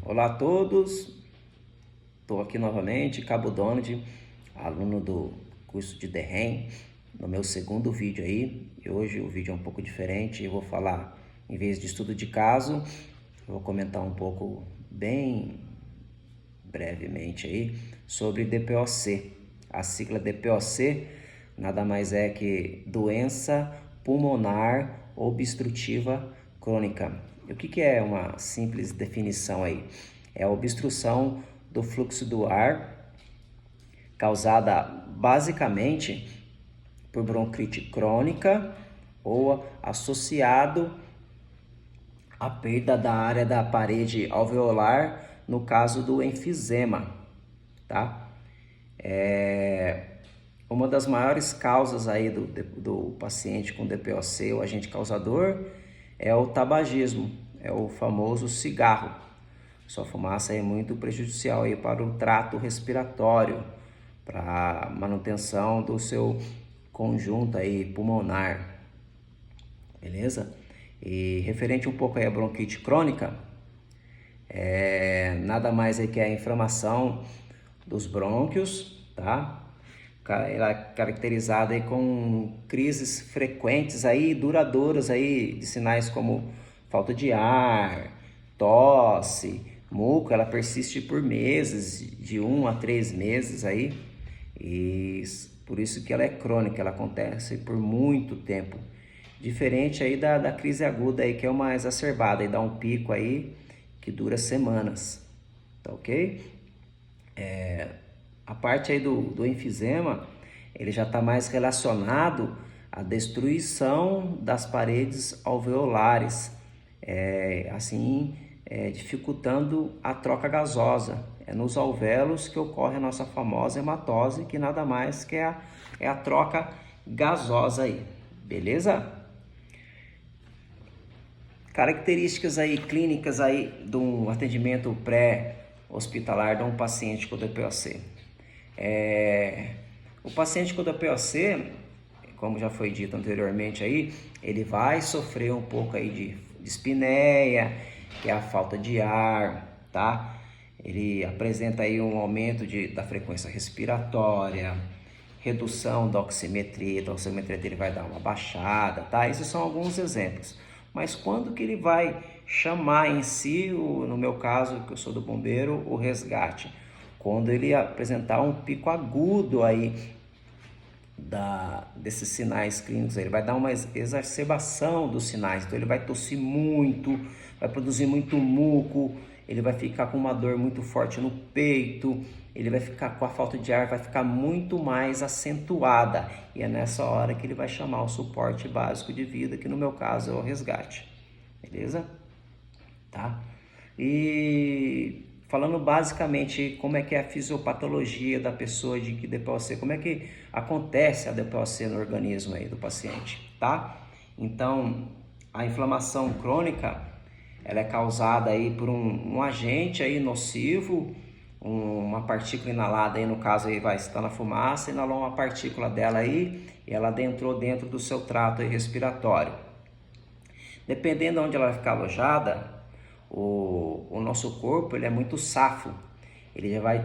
Olá a todos, estou aqui novamente, Cabo Donald, aluno do curso de DERREM, no meu segundo vídeo aí. E hoje o vídeo é um pouco diferente, eu vou falar, em vez de estudo de caso, eu vou comentar um pouco, bem brevemente aí, sobre DPOC. A sigla DPOC nada mais é que doença pulmonar obstrutiva crônica. E o que é uma simples definição aí? É a obstrução do fluxo do ar causada basicamente por bronquite crônica ou associado à perda da área da parede alveolar no caso do enfisema, tá? Uma das maiores causas aí do paciente com DPOC, o agente causador, é o tabagismo, é o famoso cigarro. Sua fumaça é muito prejudicial aí para o trato respiratório, para a manutenção do seu conjunto aí pulmonar, beleza? E referente um pouco aí à bronquite crônica, nada mais é que a inflamação dos brônquios, tá? Ela é caracterizada aí com crises frequentes aí, duradouras aí, de sinais como falta de ar, tosse, muco. Ela persiste por meses, de 1 a 3 meses aí, e por isso que ela é crônica, ela acontece por muito tempo. Diferente aí da crise aguda aí, que é uma exacerbada e dá um pico aí que dura semanas, tá ok? A parte aí do enfisema, ele já está mais relacionado à destruição das paredes alveolares, dificultando a troca gasosa. É nos alvéolos que ocorre a nossa famosa hematose, que nada mais que é a troca gasosa aí, beleza? Características aí clínicas aí de um atendimento pré-hospitalar de um paciente com DPOC. O paciente com DPOC, como já foi dito anteriormente aí, ele vai sofrer um pouco aí de dispneia, que é a falta de ar, tá? Ele apresenta aí um aumento da frequência respiratória, redução da oximetria dele vai dar uma baixada, tá? Esses são alguns exemplos. Mas quando que ele vai chamar em si, no meu caso, que eu sou do bombeiro, o resgate? Quando ele apresentar um pico agudo aí desses sinais clínicos, ele vai dar uma exacerbação dos sinais, então ele vai tossir muito, vai produzir muito muco, ele vai ficar com uma dor muito forte no peito, ele vai ficar com a falta de ar, vai ficar muito mais acentuada, e é nessa hora que ele vai chamar o suporte básico de vida, que no meu caso é o resgate, beleza? Tá? E falando basicamente como é que é a fisiopatologia da pessoa de DPOC, como é que acontece a DPOC no organismo aí do paciente, tá? Então, a inflamação crônica, ela é causada aí por um agente aí nocivo, uma partícula inalada aí, no caso aí vai estar na fumaça, inalou uma partícula dela aí e ela adentrou dentro do seu trato aí respiratório. Dependendo de onde ela vai ficar alojada, o nosso corpo ele é muito safo, ele já vai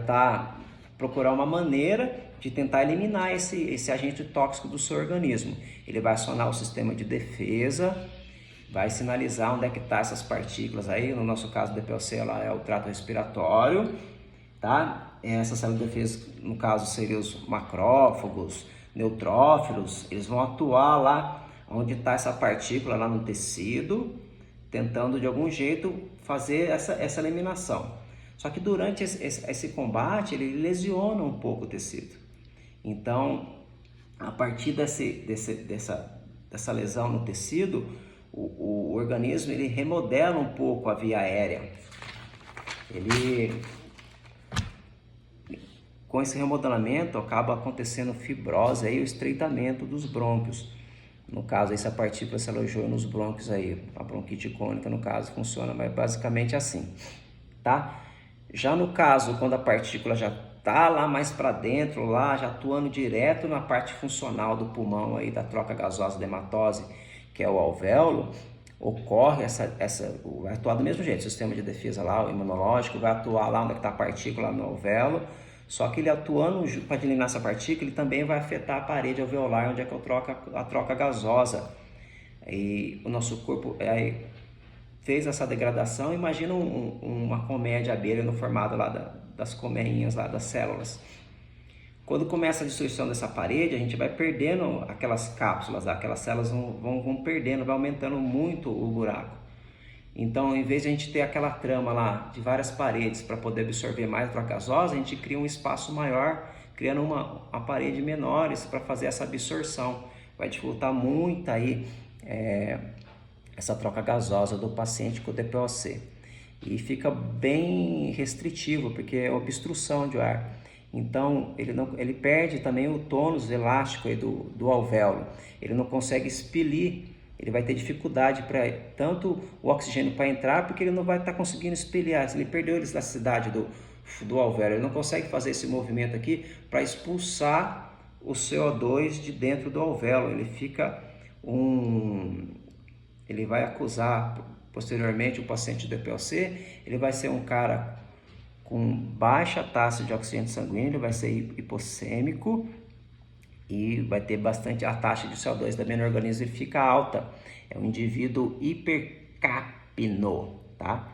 procurar uma maneira de tentar eliminar esse agente tóxico do seu organismo. Ele vai acionar o sistema de defesa, vai sinalizar onde é que está essas partículas aí, no nosso caso do DPOC ela é o trato respiratório, tá? Essa célula de defesa, no caso, seriam os macrófagos, neutrófilos, eles vão atuar lá onde está essa partícula, lá no tecido, tentando de algum jeito fazer essa eliminação. Só que durante esse combate, ele lesiona um pouco o tecido. Então, a partir dessa lesão no tecido, o organismo ele remodela um pouco a via aérea. Com esse remodelamento, acaba acontecendo fibrose aí, o estreitamento dos brônquios. No caso, essa partícula se alojou nos brônquios aí, a bronquite crônica, no caso, funciona mas basicamente assim, tá? Já no caso, quando a partícula já tá lá mais para dentro, lá já atuando direto na parte funcional do pulmão aí, da troca gasosa da hematose, que é o alvéolo, ocorre vai atuar do mesmo jeito, o sistema de defesa lá, o imunológico, vai atuar lá onde está a partícula no alvéolo, só que ele atuando para eliminar essa partícula, ele também vai afetar a parede alveolar, onde é que a troca gasosa. E o nosso corpo fez essa degradação. Imagina uma colmeia de abelha no formato lá das colmeinhas lá das células. Quando começa a destruição dessa parede, a gente vai perdendo aquelas cápsulas, aquelas células vão perdendo, vai aumentando muito o buraco. Então, em vez de a gente ter aquela trama lá de várias paredes para poder absorver mais a troca gasosa, a gente cria um espaço maior, criando uma parede menores para fazer essa absorção. Vai dificultar muito aí essa troca gasosa do paciente com DPOC. E fica bem restritivo, porque é obstrução de ar. Então, ele perde também o tônus elástico aí do alvéolo. Ele não consegue expelir, ele vai ter dificuldade para tanto o oxigênio para entrar, porque ele não vai estar conseguindo expeliar. Ele perdeu a elasticidade do alvéolo, ele não consegue fazer esse movimento aqui para expulsar o CO2 de dentro do alvéolo. Ele vai acusar posteriormente o paciente de DPOC, ele vai ser um cara com baixa taxa de oxigênio sanguíneo, vai ser hipossêmico e vai ter bastante, a taxa de CO2 também no organismo fica alta. É um indivíduo hipercapno, tá?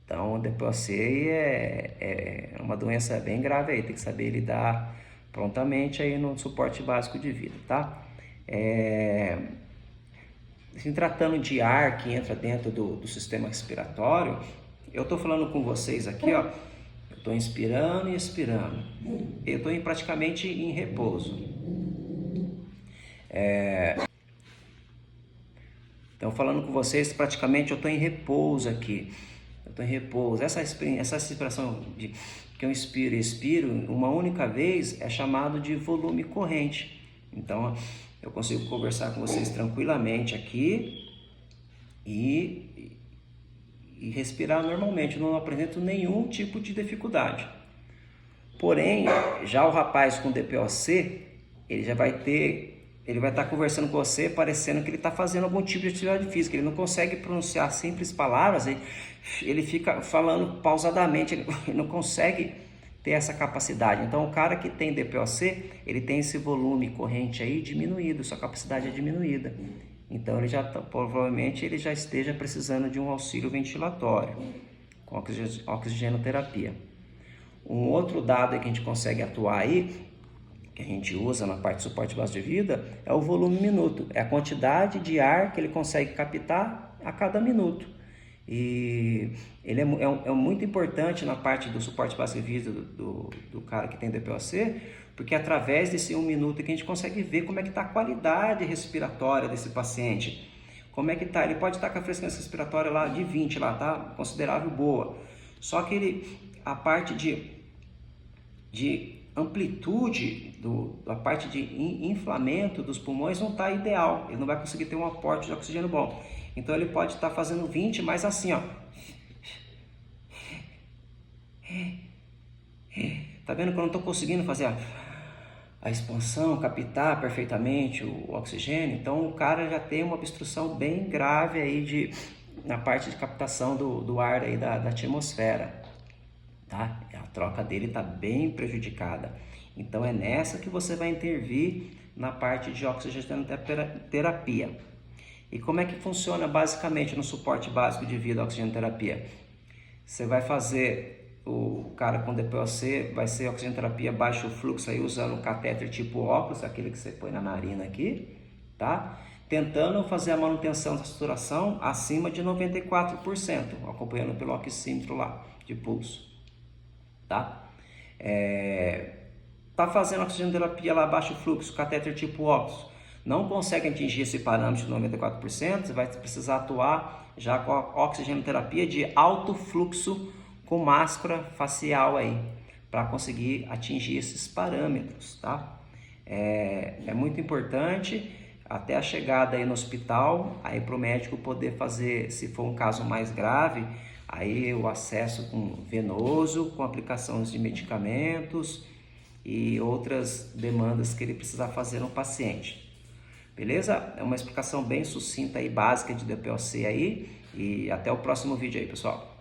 Então, o DPOC é uma doença bem grave aí, tem que saber lidar prontamente aí no suporte básico de vida, tá? Se tratando de ar que entra dentro do sistema respiratório, eu estou falando com vocês aqui, ó, eu estou inspirando e expirando, eu estou praticamente em repouso. Então, falando com vocês, praticamente eu estou em repouso aqui, eu estou em repouso. Essa respiração que eu inspiro e expiro uma única vez é chamado de volume corrente. Então, eu consigo conversar com vocês tranquilamente aqui e respirar normalmente, não apresento nenhum tipo de dificuldade. Porém, já o rapaz com DPOC, ele vai estar conversando com você parecendo que ele está fazendo algum tipo de atividade física, ele não consegue pronunciar simples palavras, ele fica falando pausadamente, ele não consegue ter essa capacidade. Então, o cara que tem DPOC, ele tem esse volume corrente aí diminuído, sua capacidade é diminuída. Então, provavelmente ele já esteja precisando de um auxílio ventilatório, com oxigenoterapia. Um outro dado que a gente consegue atuar aí, que a gente usa na parte de suporte básico de vida, é o volume minuto. É a quantidade de ar que ele consegue captar a cada minuto. E ele é muito importante na parte do suporte básico de vida do cara que tem DPOC, porque através desse 1 minuto que a gente consegue ver como é que está a qualidade respiratória desse paciente. Como é que está? Ele pode estar com a frequência respiratória lá de 20, lá, tá? Considerável boa. Só que a parte de amplitude, a parte de inflamento dos pulmões não está ideal. Ele não vai conseguir ter um aporte de oxigênio bom. Então ele pode estar fazendo 20, mas assim, ó. Tá vendo que eu não estou conseguindo fazer a expansão, captar perfeitamente o oxigênio? Então o cara já tem uma obstrução bem grave aí na parte de captação do ar aí da atmosfera, tá? A troca dele está bem prejudicada. Então é nessa que você vai intervir na parte de oxigenoterapia. E como é que funciona basicamente no suporte básico de vida, a oxigenoterapia? Você vai fazer, o cara com DPOC vai ser oxigenoterapia baixo fluxo aí usando o catéter tipo óculos, aquele que você põe na narina aqui, tá? Tentando fazer a manutenção da saturação acima de 94%, acompanhando pelo oxímetro lá de pulso, tá? Tá fazendo oxigenoterapia lá baixo fluxo, catéter tipo óculos, não consegue atingir esse parâmetro de 94%, você vai precisar atuar já com a oxigenoterapia de alto fluxo com máscara facial aí, para conseguir atingir esses parâmetros, tá? É muito importante até a chegada aí no hospital, aí para o médico poder fazer, se for um caso mais grave, aí o acesso venoso, com aplicação de medicamentos e outras demandas que ele precisar fazer no paciente. Beleza? É uma explicação bem sucinta e básica de DPOC aí. E até o próximo vídeo aí, pessoal.